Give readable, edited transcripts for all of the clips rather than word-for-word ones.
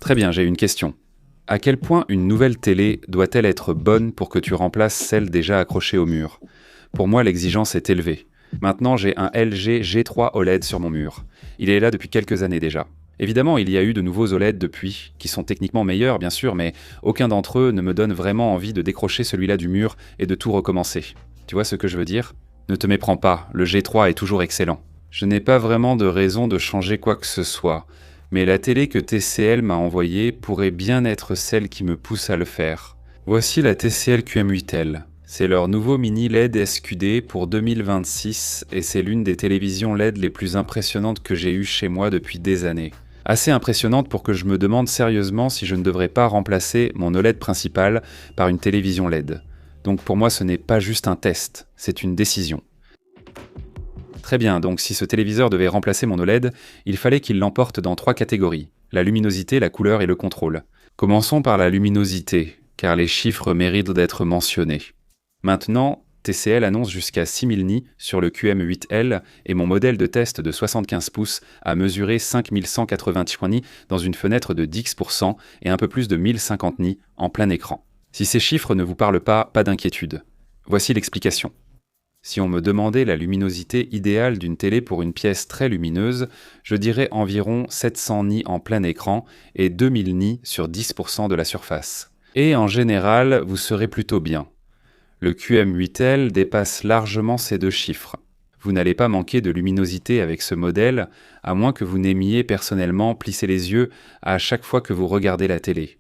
Très bien, j'ai une question. À quel point une nouvelle télé doit-elle être bonne pour que tu remplaces celle déjà accrochée au mur? Pour moi, l'exigence est élevée. Maintenant, j'ai un LG G3 OLED sur mon mur. Il est là depuis quelques années déjà. Évidemment, il y a eu de nouveaux OLED depuis, qui sont techniquement meilleurs bien sûr, mais aucun d'entre eux ne me donne vraiment envie de décrocher celui-là du mur et de tout recommencer. Tu vois ce que je veux dire? Ne te méprends pas, le G3 est toujours excellent. Je n'ai pas vraiment de raison de changer quoi que ce soit, mais la télé que TCL m'a envoyée pourrait bien être celle qui me pousse à le faire. Voici la TCL QM8L. C'est leur nouveau mini LED SQD pour 2026 et c'est l'une des télévisions LED les plus impressionnantes que j'ai eues chez moi depuis des années. Assez impressionnante pour que je me demande sérieusement si je ne devrais pas remplacer mon OLED principal par une télévision LED. Donc pour moi ce n'est pas juste un test, c'est une décision. Très bien, donc si ce téléviseur devait remplacer mon OLED, il fallait qu'il l'emporte dans 3 catégories: la luminosité, la couleur et le contrôle. Commençons par la luminosité, car les chiffres méritent d'être mentionnés. Maintenant, TCL annonce jusqu'à 6000 nits sur le QM8L et mon modèle de test de 75 pouces a mesuré 5180 nits dans une fenêtre de 10% et un peu plus de 1050 nits en plein écran. Si ces chiffres ne vous parlent pas d'inquiétude. Voici l'explication. Si on me demandait la luminosité idéale d'une télé pour une pièce très lumineuse, je dirais environ 700 nits en plein écran et 2000 nits sur 10% de la surface. Et en général, vous serez plutôt bien. Le QM8L dépasse largement ces 2 chiffres. Vous n'allez pas manquer de luminosité avec ce modèle, à moins que vous n'aimiez personnellement plisser les yeux à chaque fois que vous regardez la télé.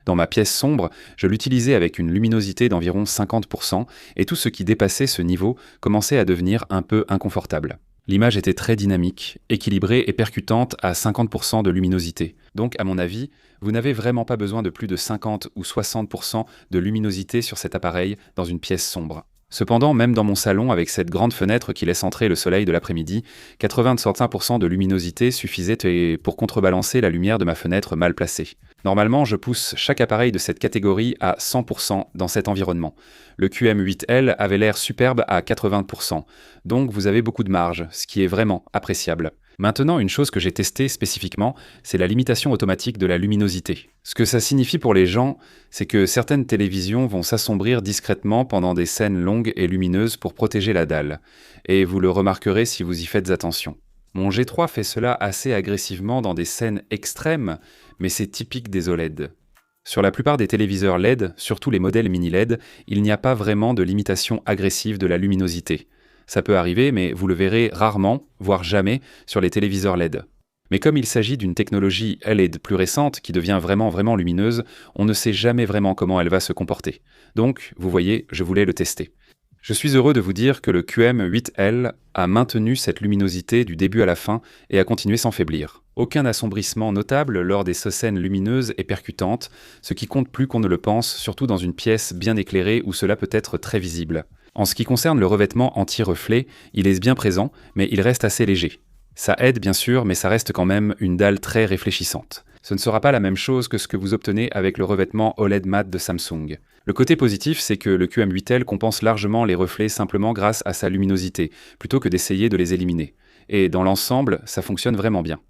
Dans ma pièce sombre, je l'utilisais avec une luminosité d'environ 50% et tout ce qui dépassait ce niveau commençait à devenir un peu inconfortable. L'image était très dynamique, équilibrée et percutante à 50% de luminosité. Donc, à mon avis, vous n'avez vraiment pas besoin de plus de 50 ou 60% de luminosité sur cet appareil dans une pièce sombre. Cependant, même dans mon salon, avec cette grande fenêtre qui laisse entrer le soleil de l'après-midi, 80-65% de luminosité suffisait pour contrebalancer la lumière de ma fenêtre mal placée. Normalement, je pousse chaque appareil de cette catégorie à 100% dans cet environnement. Le QM8L avait l'air superbe à 80%, donc vous avez beaucoup de marge, ce qui est vraiment appréciable. Maintenant, une chose que j'ai testée spécifiquement, c'est la limitation automatique de la luminosité. Ce que ça signifie pour les gens, c'est que certaines télévisions vont s'assombrir discrètement pendant des scènes longues et lumineuses pour protéger la dalle. Et vous le remarquerez si vous y faites attention. Mon G3 fait cela assez agressivement dans des scènes extrêmes, mais c'est typique des OLED. Sur la plupart des téléviseurs LED, surtout les modèles mini LED, il n'y a pas vraiment de limitation agressive de la luminosité. Ça peut arriver, mais vous le verrez rarement, voire jamais, sur les téléviseurs LED. Mais comme il s'agit d'une technologie LED plus récente qui devient vraiment lumineuse, on ne sait jamais vraiment comment elle va se comporter. Donc, vous voyez, je voulais le tester. Je suis heureux de vous dire que le QM8L a maintenu cette luminosité du début à la fin et a continué sans faiblir. Aucun assombrissement notable lors des scènes lumineuses et percutantes, ce qui compte plus qu'on ne le pense, surtout dans une pièce bien éclairée où cela peut être très visible. En ce qui concerne le revêtement anti-reflet, il est bien présent, mais il reste assez léger. Ça aide bien sûr, mais ça reste quand même une dalle très réfléchissante. Ce ne sera pas la même chose que ce que vous obtenez avec le revêtement OLED mat de Samsung. Le côté positif, c'est que le QM8L compense largement les reflets simplement grâce à sa luminosité, plutôt que d'essayer de les éliminer. Et dans l'ensemble, ça fonctionne vraiment bien.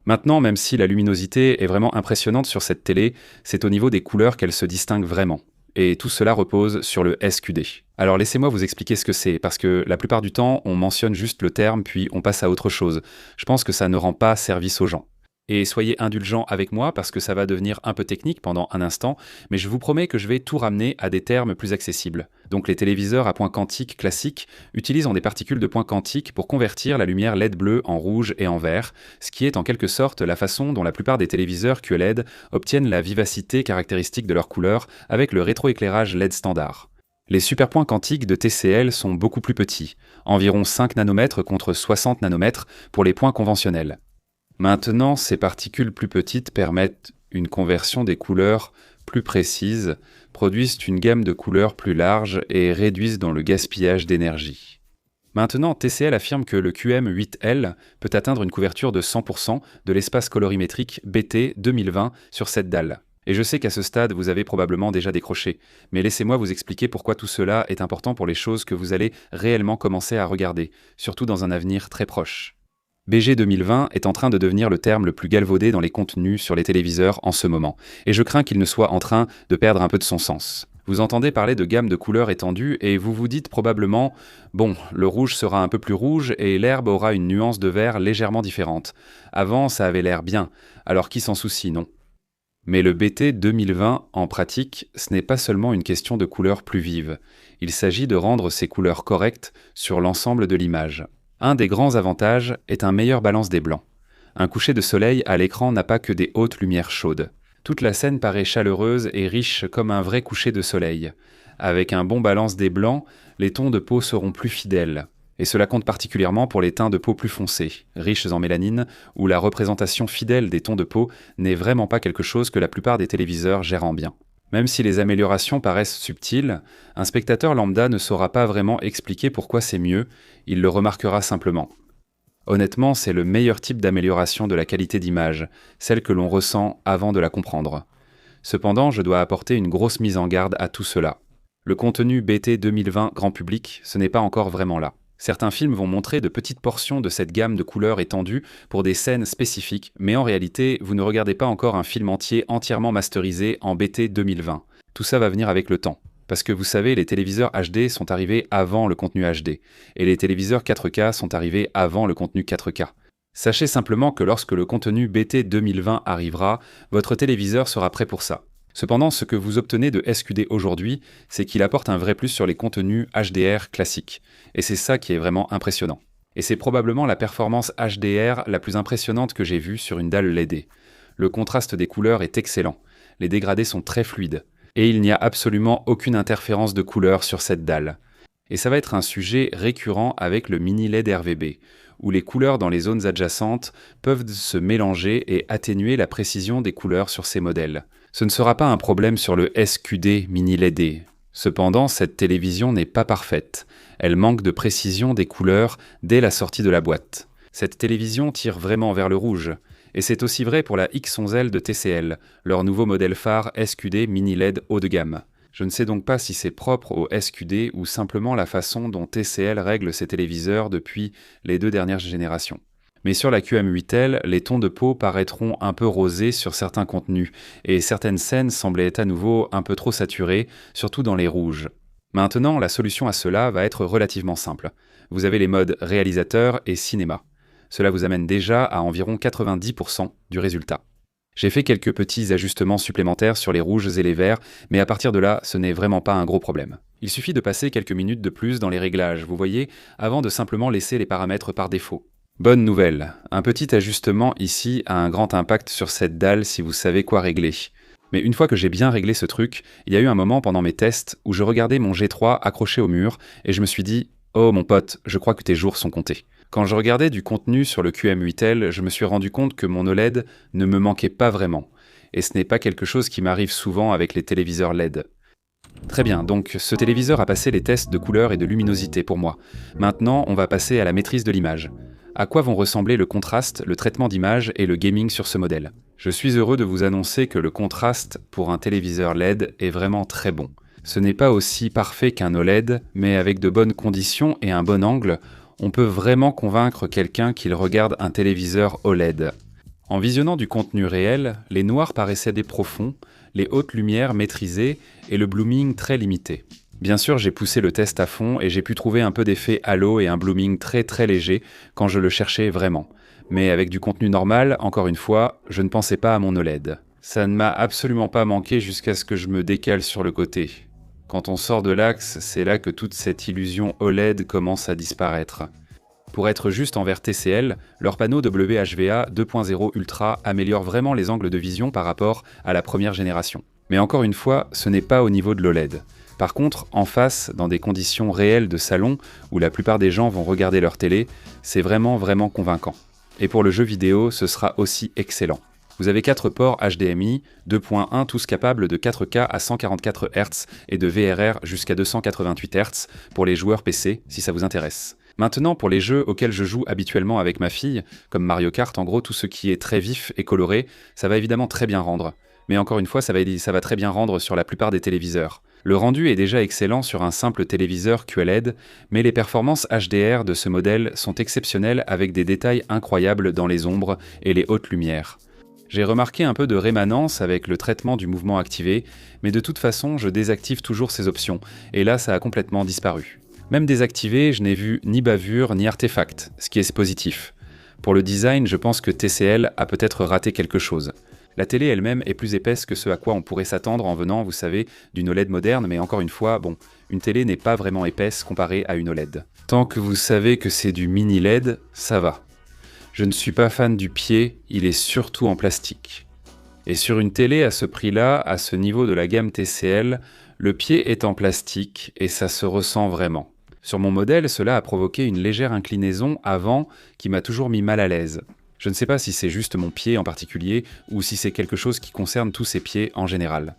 Maintenant, même si la luminosité est vraiment impressionnante sur cette télé, c'est au niveau des couleurs qu'elle se distingue vraiment. Et tout cela repose sur le SQD. Alors laissez-moi vous expliquer ce que c'est, parce que la plupart du temps, on mentionne juste le terme, puis on passe à autre chose. Je pense que ça ne rend pas service aux gens. Et soyez indulgents avec moi, parce que ça va devenir un peu technique pendant un instant, mais je vous promets que je vais tout ramener à des termes plus accessibles. Donc les téléviseurs à points quantiques classiques utilisent des particules de points quantiques pour convertir la lumière LED bleue en rouge et en vert, ce qui est en quelque sorte la façon dont la plupart des téléviseurs QLED obtiennent la vivacité caractéristique de leur couleur avec le rétroéclairage LED standard. Les superpoints quantiques de TCL sont beaucoup plus petits, environ 5 nanomètres contre 60 nanomètres pour les points conventionnels. Maintenant, ces particules plus petites permettent une conversion des couleurs plus précise, produisent une gamme de couleurs plus large et réduisent dans le gaspillage d'énergie. Maintenant, TCL affirme que le QM8L peut atteindre une couverture de 100% de l'espace colorimétrique BT 2020 sur cette dalle. Et je sais qu'à ce stade, vous avez probablement déjà décroché, mais laissez-moi vous expliquer pourquoi tout cela est important pour les choses que vous allez réellement commencer à regarder, surtout dans un avenir très proche. BG 2020 est en train de devenir le terme le plus galvaudé dans les contenus sur les téléviseurs en ce moment, et je crains qu'il ne soit en train de perdre un peu de son sens. Vous entendez parler de gamme de couleurs étendues et vous vous dites probablement « Bon, le rouge sera un peu plus rouge et l'herbe aura une nuance de vert légèrement différente. Avant, ça avait l'air bien, alors qui s'en soucie, non ?» Mais le BT 2020, en pratique, ce n'est pas seulement une question de couleurs plus vives. Il s'agit de rendre ces couleurs correctes sur l'ensemble de l'image. Un des grands avantages est un meilleur balance des blancs. Un coucher de soleil à l'écran n'a pas que des hautes lumières chaudes. Toute la scène paraît chaleureuse et riche comme un vrai coucher de soleil. Avec un bon balance des blancs, les tons de peau seront plus fidèles. Et cela compte particulièrement pour les teints de peau plus foncés, riches en mélanine, où la représentation fidèle des tons de peau n'est vraiment pas quelque chose que la plupart des téléviseurs gèrent en bien. Même si les améliorations paraissent subtiles, un spectateur lambda ne saura pas vraiment expliquer pourquoi c'est mieux, il le remarquera simplement. Honnêtement, c'est le meilleur type d'amélioration de la qualité d'image, celle que l'on ressent avant de la comprendre. Cependant, je dois apporter une grosse mise en garde à tout cela. Le contenu BT 2020 grand public, ce n'est pas encore vraiment là. Certains films vont montrer de petites portions de cette gamme de couleurs étendues pour des scènes spécifiques, mais en réalité, vous ne regardez pas encore un film entier entièrement masterisé en BT 2020. Tout ça va venir avec le temps. Parce que vous savez, les téléviseurs HD sont arrivés avant le contenu HD, et les téléviseurs 4K sont arrivés avant le contenu 4K. Sachez simplement que lorsque le contenu BT 2020 arrivera, votre téléviseur sera prêt pour ça. Cependant, ce que vous obtenez de SQD aujourd'hui, c'est qu'il apporte un vrai plus sur les contenus HDR classiques. Et c'est ça qui est vraiment impressionnant. Et c'est probablement la performance HDR la plus impressionnante que j'ai vue sur une dalle LED. Le contraste des couleurs est excellent. Les dégradés sont très fluides. Et il n'y a absolument aucune interférence de couleur sur cette dalle. Et ça va être un sujet récurrent avec le mini LED RVB, où les couleurs dans les zones adjacentes peuvent se mélanger et atténuer la précision des couleurs sur ces modèles. Ce ne sera pas un problème sur le SQD Mini LED. Cependant, cette télévision n'est pas parfaite. Elle manque de précision des couleurs dès la sortie de la boîte. Cette télévision tire vraiment vers le rouge. Et c'est aussi vrai pour la X11L de TCL, leur nouveau modèle phare SQD Mini LED haut de gamme. Je ne sais donc pas si c'est propre au SQD ou simplement la façon dont TCL règle ses téléviseurs depuis les 2 dernières générations. Mais sur la QM8L, les tons de peau paraîtront un peu rosés sur certains contenus, et certaines scènes semblaient être à nouveau un peu trop saturées, surtout dans les rouges. Maintenant, la solution à cela va être relativement simple. Vous avez les modes réalisateur et cinéma. Cela vous amène déjà à environ 90% du résultat. J'ai fait quelques petits ajustements supplémentaires sur les rouges et les verts, mais à partir de là, ce n'est vraiment pas un gros problème. Il suffit de passer quelques minutes de plus dans les réglages, vous voyez, avant de simplement laisser les paramètres par défaut. Bonne nouvelle, un petit ajustement ici a un grand impact sur cette dalle si vous savez quoi régler. Mais une fois que j'ai bien réglé ce truc, il y a eu un moment pendant mes tests où je regardais mon G3 accroché au mur et je me suis dit « Oh mon pote, je crois que tes jours sont comptés ». Quand je regardais du contenu sur le QM8L, je me suis rendu compte que mon OLED ne me manquait pas vraiment. Et ce n'est pas quelque chose qui m'arrive souvent avec les téléviseurs LED. Très bien, donc ce téléviseur a passé les tests de couleur et de luminosité pour moi. Maintenant, on va passer à la maîtrise de l'image. À quoi vont ressembler le contraste, le traitement d'image et le gaming sur ce modèle? Je suis heureux de vous annoncer que le contraste pour un téléviseur LED est vraiment très bon. Ce n'est pas aussi parfait qu'un OLED, mais avec de bonnes conditions et un bon angle, on peut vraiment convaincre quelqu'un qu'il regarde un téléviseur OLED. En visionnant du contenu réel, les noirs paraissaient des profonds, les hautes lumières maîtrisées et le blooming très limité. Bien sûr, j'ai poussé le test à fond et j'ai pu trouver un peu d'effet halo et un blooming très léger quand je le cherchais vraiment. Mais avec du contenu normal, encore une fois, je ne pensais pas à mon OLED. Ça ne m'a absolument pas manqué jusqu'à ce que je me décale sur le côté. Quand on sort de l'axe, c'est là que toute cette illusion OLED commence à disparaître. Pour être juste envers TCL, leur panneau WHVA 2.0 Ultra améliore vraiment les angles de vision par rapport à la première génération. Mais encore une fois, ce n'est pas au niveau de l'OLED. Par contre, en face, dans des conditions réelles de salon, où la plupart des gens vont regarder leur télé, c'est vraiment convaincant. Et pour le jeu vidéo, ce sera aussi excellent. Vous avez 4 ports HDMI, 2.1 tous capables de 4K à 144 Hz et de VRR jusqu'à 288 Hz pour les joueurs PC, si ça vous intéresse. Maintenant, pour les jeux auxquels je joue habituellement avec ma fille, comme Mario Kart, en gros tout ce qui est très vif et coloré, ça va évidemment très bien rendre. Mais encore une fois, ça va très bien rendre sur la plupart des téléviseurs. Le rendu est déjà excellent sur un simple téléviseur QLED, mais les performances HDR de ce modèle sont exceptionnelles avec des détails incroyables dans les ombres et les hautes lumières. J'ai remarqué un peu de rémanence avec le traitement du mouvement activé, mais de toute façon je désactive toujours ces options, et là ça a complètement disparu. Même désactivé, je n'ai vu ni bavure ni artefact, ce qui est positif. Pour le design, je pense que TCL a peut-être raté quelque chose. La télé elle-même est plus épaisse que ce à quoi on pourrait s'attendre en venant, vous savez, d'une OLED moderne, mais encore une fois, bon, une télé n'est pas vraiment épaisse comparée à une OLED. Tant que vous savez que c'est du mini LED, ça va. Je ne suis pas fan du pied, il est surtout en plastique. Et sur une télé à ce prix-là, à ce niveau de la gamme TCL, le pied est en plastique et ça se ressent vraiment. Sur mon modèle, cela a provoqué une légère inclinaison avant qui m'a toujours mis mal à l'aise. Je ne sais pas si c'est juste mon pied en particulier ou si c'est quelque chose qui concerne tous ces pieds en général.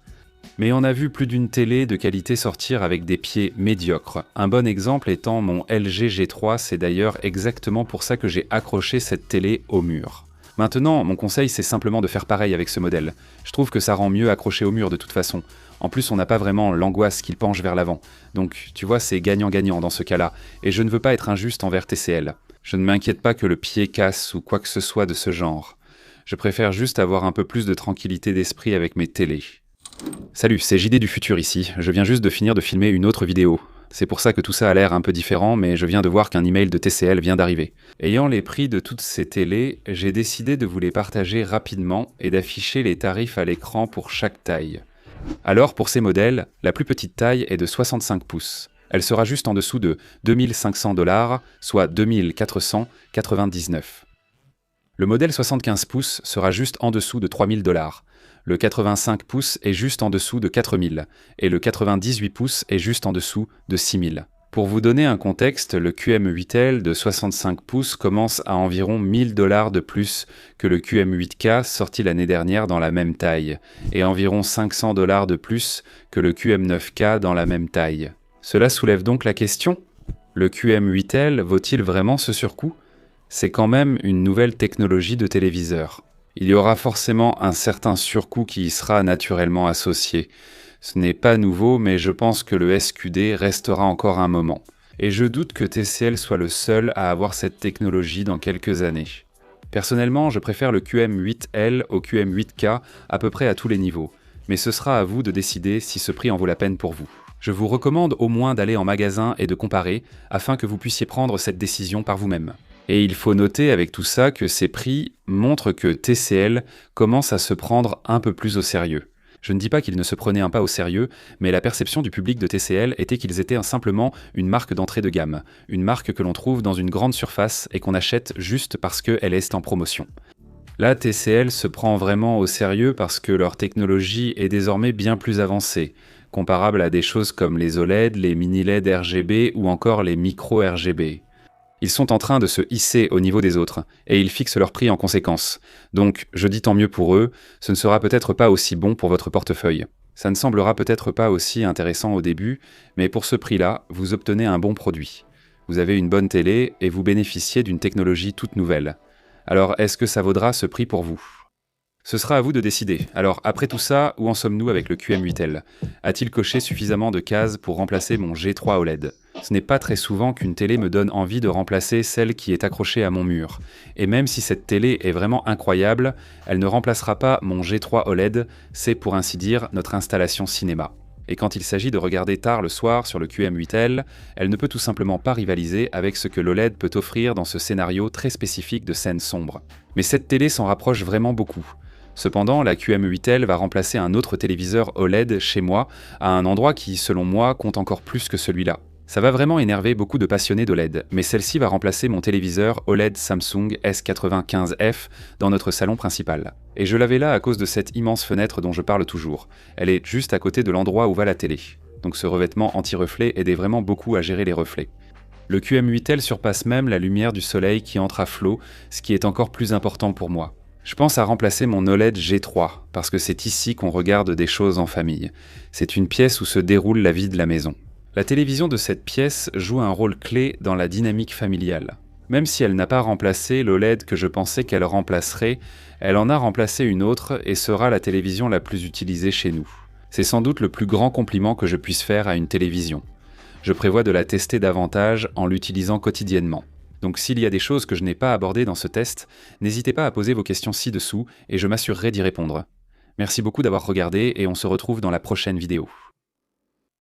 Mais on a vu plus d'une télé de qualité sortir avec des pieds médiocres. Un bon exemple étant mon LG G3, c'est d'ailleurs exactement pour ça que j'ai accroché cette télé au mur. Maintenant, mon conseil c'est simplement de faire pareil avec ce modèle. Je trouve que ça rend mieux accroché au mur de toute façon. En plus, on n'a pas vraiment l'angoisse qu'il penche vers l'avant. Donc, tu vois, c'est gagnant-gagnant dans ce cas-là. Et je ne veux pas être injuste envers TCL. Je ne m'inquiète pas que le pied casse ou quoi que ce soit de ce genre. Je préfère juste avoir un peu plus de tranquillité d'esprit avec mes télés. Salut, c'est JD du futur ici. Je viens juste de finir de filmer une autre vidéo. C'est pour ça que tout ça a l'air un peu différent, mais je viens de voir qu'un email de TCL vient d'arriver. Ayant les prix de toutes ces télés, j'ai décidé de vous les partager rapidement et d'afficher les tarifs à l'écran pour chaque taille. Alors pour ces modèles, la plus petite taille est de 65 pouces. Elle sera juste en dessous de 2500$, soit 2499. Le modèle 75 pouces sera juste en dessous de 3000$. Le 85 pouces est juste en dessous de 4000 et le 98 pouces est juste en dessous de 6000. Pour vous donner un contexte, le QM8L de 65 pouces commence à environ 1000$ de plus que le QM8K sorti l'année dernière dans la même taille et environ 500$ de plus que le QM9K dans la même taille. Cela soulève donc la question, le QM8L vaut-il vraiment ce surcoût ? C'est quand même une nouvelle technologie de téléviseur. Il y aura forcément un certain surcoût qui y sera naturellement associé. Ce n'est pas nouveau, mais je pense que le SQD restera encore un moment. Et je doute que TCL soit le seul à avoir cette technologie dans quelques années. Personnellement, je préfère le QM8L au QM8K à peu près à tous les niveaux. Mais ce sera à vous de décider si ce prix en vaut la peine pour vous. Je vous recommande au moins d'aller en magasin et de comparer, afin que vous puissiez prendre cette décision par vous-même. Et il faut noter avec tout ça que ces prix montrent que TCL commence à se prendre un peu plus au sérieux. Je ne dis pas qu'ils ne se prenaient un pas au sérieux, mais la perception du public de TCL était qu'ils étaient simplement une marque d'entrée de gamme, une marque que l'on trouve dans une grande surface et qu'on achète juste parce qu'elle est en promotion. Là, TCL se prend vraiment au sérieux parce que leur technologie est désormais bien plus avancée, comparable à des choses comme les OLED, les mini-LED RGB ou encore les micro-RGB. Ils sont en train de se hisser au niveau des autres, et ils fixent leur prix en conséquence. Donc, je dis tant mieux pour eux, ce ne sera peut-être pas aussi bon pour votre portefeuille. Ça ne semblera peut-être pas aussi intéressant au début, mais pour ce prix-là, vous obtenez un bon produit. Vous avez une bonne télé et vous bénéficiez d'une technologie toute nouvelle. Alors, est-ce que ça vaudra ce prix pour vous ? Ce sera à vous de décider. Alors, après tout ça, où en sommes-nous avec le QM8L ? A-t-il coché suffisamment de cases pour remplacer mon G3 OLED ? Ce n'est pas très souvent qu'une télé me donne envie de remplacer celle qui est accrochée à mon mur. Et même si cette télé est vraiment incroyable, elle ne remplacera pas mon G3 OLED, c'est pour ainsi dire notre installation cinéma. Et quand il s'agit de regarder tard le soir sur le QM8L, elle ne peut tout simplement pas rivaliser avec ce que l'OLED peut offrir dans ce scénario très spécifique de scène sombre. Mais cette télé s'en rapproche vraiment beaucoup. Cependant, la QM8L va remplacer un autre téléviseur OLED chez moi, à un endroit qui, selon moi, compte encore plus que celui-là. Ça va vraiment énerver beaucoup de passionnés d'OLED, mais celle-ci va remplacer mon téléviseur OLED Samsung S95F dans notre salon principal. Et je l'avais là à cause de cette immense fenêtre dont je parle toujours. Elle est juste à côté de l'endroit où va la télé. Donc ce revêtement anti-reflet aidait vraiment beaucoup à gérer les reflets. Le QM8L surpasse même la lumière du soleil qui entre à flot, ce qui est encore plus important pour moi. Je pense à remplacer mon OLED G3, parce que c'est ici qu'on regarde des choses en famille. C'est une pièce où se déroule la vie de la maison. La télévision de cette pièce joue un rôle clé dans la dynamique familiale. Même si elle n'a pas remplacé l'OLED que je pensais qu'elle remplacerait, elle en a remplacé une autre et sera la télévision la plus utilisée chez nous. C'est sans doute le plus grand compliment que je puisse faire à une télévision. Je prévois de la tester davantage en l'utilisant quotidiennement. Donc s'il y a des choses que je n'ai pas abordées dans ce test, n'hésitez pas à poser vos questions ci-dessous et je m'assurerai d'y répondre. Merci beaucoup d'avoir regardé et on se retrouve dans la prochaine vidéo.